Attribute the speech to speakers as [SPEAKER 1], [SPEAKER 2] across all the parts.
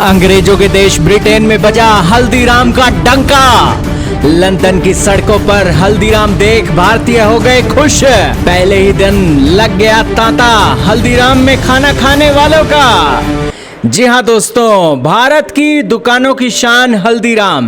[SPEAKER 1] अंग्रेजों के देश ब्रिटेन में बजा हल्दीराम का डंका। लंदन की सड़कों पर हल्दीराम देख भारतीय हो गए खुश। पहले ही दिन लग गया तांता हल्दीराम में खाना खाने वालों का। जी हां दोस्तों, भारत की दुकानों की शान हल्दीराम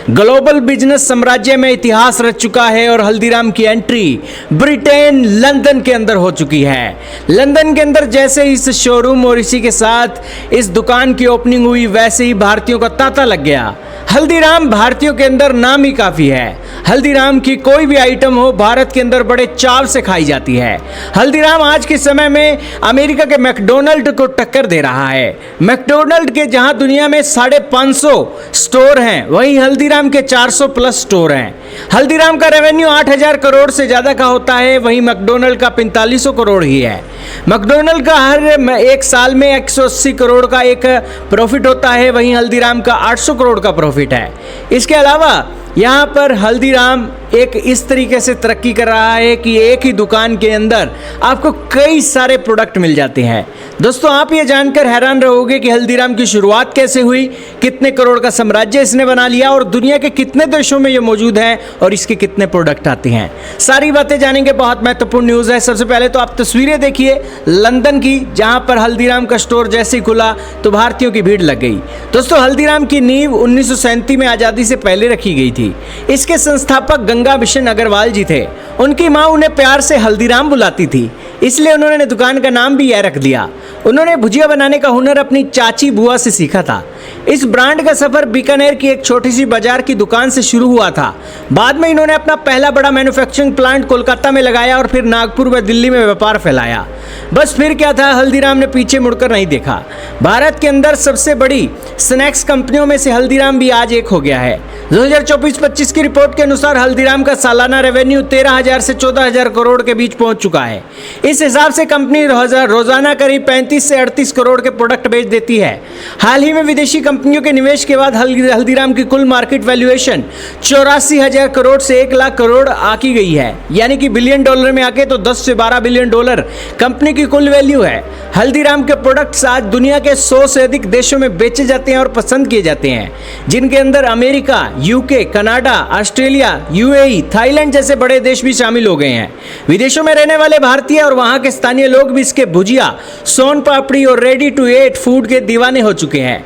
[SPEAKER 1] ग्लोबल बिजनेस साम्राज्य में इतिहास रच चुका है और हल्दीराम की एंट्री ब्रिटेन लंदन के अंदर हो चुकी है। लंदन के अंदर जैसे इस शोरूम और इसी के साथ इस दुकान की ओपनिंग हुई, वैसे ही भारतीयों का तांता लग गया। हल्दीराम भारतीयों के अंदर नाम ही काफी है। हल्दीराम की कोई भी आइटम हो भारत के अंदर बड़े चाव से खाई जाती है। हल्दीराम आज के समय में अमेरिका के मैकडोनल्ड को टक्कर दे रहा है। मैकडोनल्ड के जहां दुनिया में 550 स्टोर हैं, वहीं हल्दीराम के 400 प्लस स्टोर हैं। हल्दीराम का रेवेन्यू 8000 करोड़ से ज्यादा का होता है, वहीं मैकडोनल्ड का 4500 करोड़ ही है। मैकडोनल्ड का हर एक साल में 180 करोड़ का एक प्रॉफिट होता है, वहीं हल्दीराम का 800 करोड़ का प्रॉफिट है। इसके अलावा यहाँ पर हल्दीराम एक इस तरीके से तरक्की कर रहा है कि एक ही दुकान के अंदर आपको कई सारे प्रोडक्ट मिल जाते हैं। दोस्तों, आप ये जानकर हैरान रहोगे कि हल्दीराम की शुरुआत कैसे हुई, कितने करोड़ का साम्राज्य इसने बना लिया और दुनिया के कितने देशों में ये मौजूद है और इसके कितने प्रोडक्ट आते हैं। सारी बातें जानेंगे। बहुत महत्वपूर्ण न्यूज़ है। सबसे पहले तो आप तस्वीरें देखिए लंदन की, जहां पर हल्दीराम का स्टोर जैसे ही खुला तो भारतीयों की भीड़ लग गई। दोस्तों, हल्दीराम की नींव 1937 में आज़ादी से पहले रखी गई थी। इसके संस्थापक गंगा बिशन अग्रवाल जी थे। उनकी मां उन्हें प्यार से हल्दीराम बुलाती थी, इसलिए उन्होंने दुकान का नाम भी यह रख दिया। उन्होंने भुजिया बनाने का हुनर अपनी चाची बुआ से सीखा था। इस ब्रांड का सफर बीकानेर की एक छोटी सी बाजार की दुकान से शुरू हुआ था। बाद में इन्होंने अपना पहला बड़ा मैन्युफैक्चरिंग प्लांट कोलकाता में लगाया और फिर नागपुर व दिल्ली में व्यापार फैलाया। बस फिर क्या था, हल्दीराम ने पीछे मुड़कर नहीं देखा। भारत के अंदर सबसे बड़ी स्नैक्स कंपनियों में से हल्दीराम भी आज एक हो गया है। 2024-25 की रिपोर्ट के अनुसार हल्दीराम का सालाना रेवेन्यू 13,000 से 14,000 करोड़ के बीच पहुंच चुका है। इस हिसाब से कंपनी रोजाना करीब 35 से 38 करोड़ के प्रोडक्ट बेच देती है। हाल ही में विदेशी कंपनियों के निवेश के बाद हल्दीराम की कुल मार्केट वैल्यूएशन 84,000 करोड़ से 1 लाख करोड़ आकी गई है, यानी कि बिलियन डॉलर में आके तो 10 से 12 बिलियन डॉलर कंपनी की कुल वैल्यू है। हल्दीराम के प्रोडक्ट्स आज दुनिया के 100 से अधिक देशों में बेचे जाते हैं और पसंद किए जाते हैं, जिनके अंदर America, UK, Canada, Australia, UAE, Thailand जैसे बड़े देश भी शामिल हो गए हैं। विदेशों में रहने वाले भारतीय और वहां के स्थानीय लोग भी इसके भुजिया, सोन पापड़ी और रेडी टू ईट फूड के दीवाने हो चुके हैं।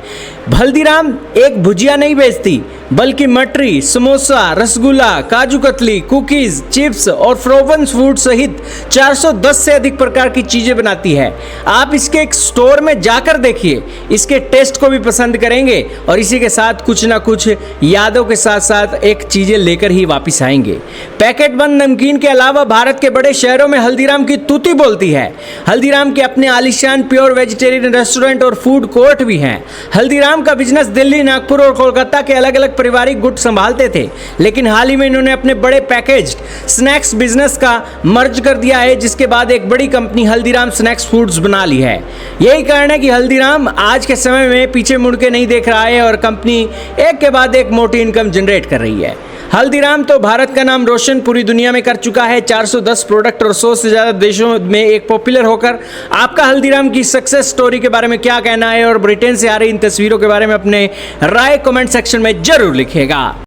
[SPEAKER 1] हल्दीराम एक भुजिया नहीं बेचती, बल्कि मटरी, समोसा, रसगुल्ला, काजू कतली, कुकीज, चिप्स और फ्रोजन फूड सहित 410 से अधिक प्रकार की चीजें बनाती है। आप इसके एक स्टोर में जाकर देखिए, इसके टेस्ट को भी पसंद करेंगे और इसी के साथ कुछ ना कुछ यादों के साथ साथ एक चीजें लेकर ही वापस आएंगे। पैकेट बंद नमकीन के अलावा भारत के बड़े शहरों में हल्दीराम की तूती बोलती है। हल्दीराम के अपने आलीशान प्योर वेजिटेरियन रेस्टोरेंट और फूड कोर्ट भी हैं। हल्दीराम का बिजनेस दिल्ली, नागपुर और कोलकाता के अलग अलग पारिवारिक गुट संभालते थे, लेकिन हाल ही में इन्होंने अपने बड़े पैकेज्ड स्नैक्स बिजनेस का मर्ज कर दिया है, जिसके बाद एक बड़ी कंपनी हल्दीराम स्नैक्स फूड्स बना ली है। यही कारण है कि हल्दीराम आज के समय में पीछे मुड़ के नहीं देख रहा है और कंपनी एक के बाद एक मोटी इनकम जनरेट कर रही है। हल्दीराम तो भारत का नाम रोशन पूरी दुनिया में कर चुका है, 410 प्रोडक्ट और 100 से ज़्यादा देशों में एक पॉपुलर होकर। आपका हल्दीराम की सक्सेस स्टोरी के बारे में क्या कहना है और ब्रिटेन से आ रही इन तस्वीरों के बारे में अपने राय कमेंट सेक्शन में जरूर लिखिएगा।